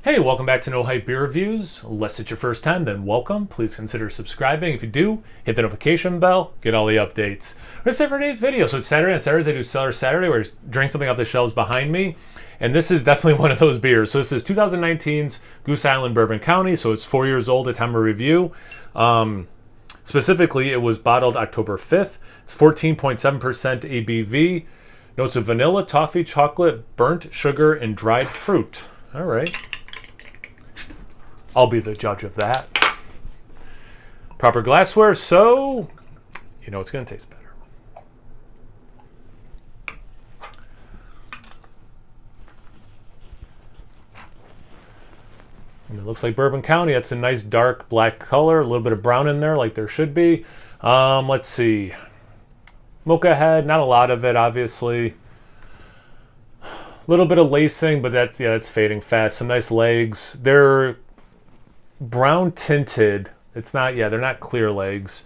Hey, welcome back to No Hype Beer Reviews. Unless it's your first time, then welcome. Please consider subscribing. If you do, hit the notification bell, get all the updates. Let's say for today's video. So it's Saturday. On Saturdays, I do Cellar Saturday, where I drink something off the shelves behind me. And this is definitely one of those beers. So this is 2019's Goose Island Bourbon County. So it's 4 years old at time of review. Specifically, it was bottled October 5th. It's 14.7% ABV. Notes of vanilla, toffee, chocolate, burnt sugar, and dried fruit. All right. I'll be the judge of that. Proper glassware, so you know it's going to taste better. And it looks like Bourbon County. That's a nice dark black color. A little bit of brown in there like there should be. Let's see. Mocha head, not a lot of it, obviously. A little bit of lacing, but that's fading fast. Some nice legs. They're brown tinted. It's not, they're not clear legs.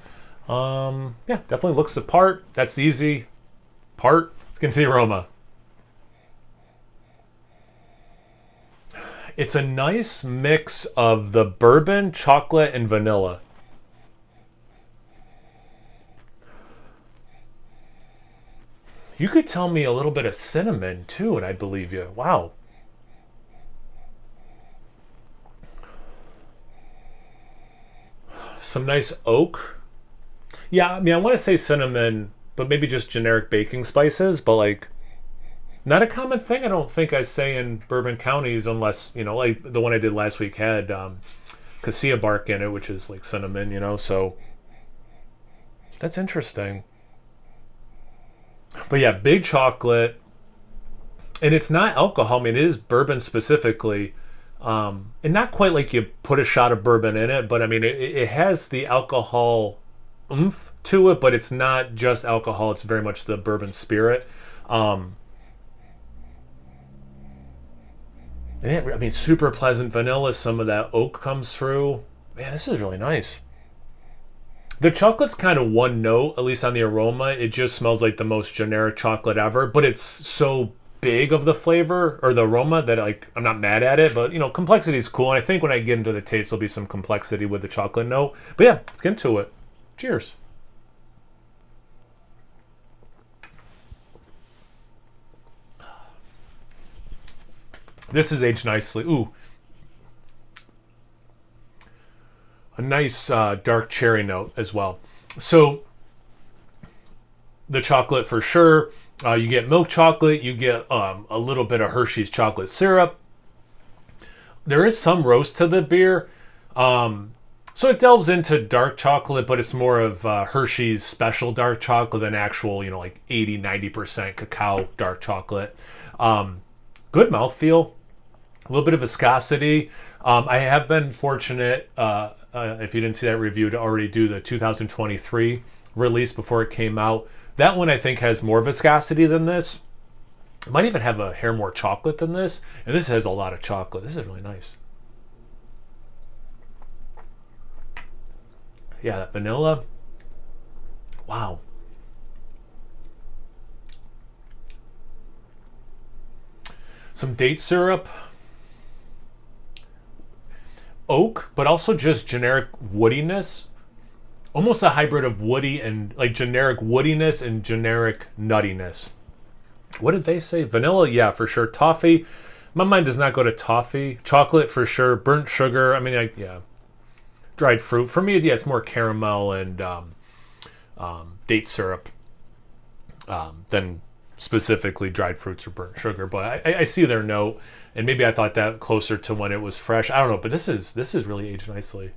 Definitely looks the part. That's the easy part. Let's get into the aroma. It's a nice mix of the bourbon, chocolate, and vanilla. You could tell me a little bit of cinnamon too, and I believe you. Wow. Some nice oak. Yeah, I mean, I want to say cinnamon, but maybe just generic baking spices, but like not a common thing I don't think I say in bourbon counties unless, like the one I did last week had cassia bark in it, which is like cinnamon, so that's interesting. But yeah, big chocolate. And it's not alcohol. I mean, it is bourbon specifically. And not quite like you put a shot of bourbon in it, but I mean, it has the alcohol oomph to it, but it's not just alcohol. It's very much the bourbon spirit. Super pleasant vanilla. Some of that oak comes through. Man, this is really nice. The chocolate's kind of one note, at least on the aroma. It just smells like the most generic chocolate ever, but it's so big of the flavor or the aroma that I'm not mad at it, but complexity is cool. And I think when I get into the taste, there'll be some complexity with the chocolate note. But yeah, let's get into it. Cheers. This is aged nicely. Ooh. A nice dark cherry note as well. So the chocolate for sure. You get milk chocolate. You get a little bit of Hershey's chocolate syrup. There is some roast to the beer. So it delves into dark chocolate, but it's more of Hershey's special dark chocolate than actual, like 80, 90% cacao dark chocolate. Good mouthfeel. A little bit of viscosity. I have been fortunate, if you didn't see that review, to already do the 2023 release before it came out. That one I think has more viscosity than this. It might even have a hair more chocolate than this. And this has a lot of chocolate. This is really nice. Yeah, that vanilla. Wow. Some date syrup. Oak, but also just generic woodiness. Almost a hybrid of woody and like generic woodiness and generic nuttiness. What did they say? Vanilla, yeah, for sure. Toffee, my mind does not go to toffee. Chocolate, for sure. Burnt sugar, dried fruit. For me, it's more caramel and date syrup than specifically dried fruits or burnt sugar. But I see their note, and maybe I thought that closer to when it was fresh. I don't know, but this is really aged nicely.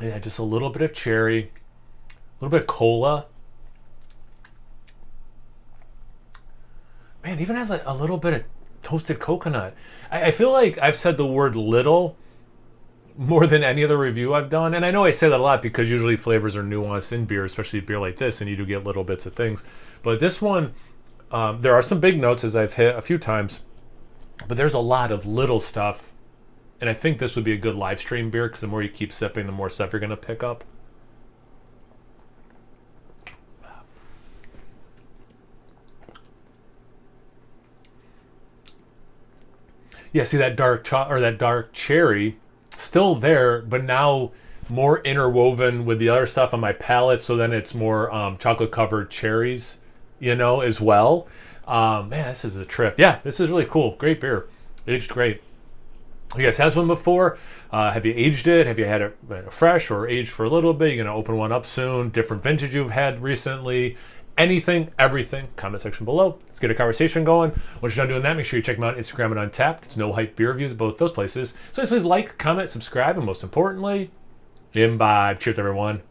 Yeah, just a little bit of cherry, a little bit of cola. Man, it even has a little bit of toasted coconut. I feel like I've said the word little more than any other review I've done. And I know I say that a lot because usually flavors are nuanced in beer, especially beer like this, and you do get little bits of things. But this one, there are some big notes, as I've hit a few times, but there's a lot of little stuff. And I think this would be a good live stream beer because the more you keep sipping, the more stuff you're going to pick up. Yeah, see that that dark cherry still there, but now more interwoven with the other stuff on my palate. So then it's more chocolate covered cherries, as well. Man, this is a trip. Yeah, this is really cool. Great beer, aged great. You guys had this one before? Have you aged it? Have you had it fresh or aged for a little bit? You're gonna open one up soon. Different vintage you've had recently. Anything, everything, comment section below. Let's get a conversation going. Once you're done doing that, make sure you check me out on Instagram and Untapped. It's No Hype Beer Reviews, both those places. So please like, comment, subscribe, and most importantly, imbibe. Cheers, everyone.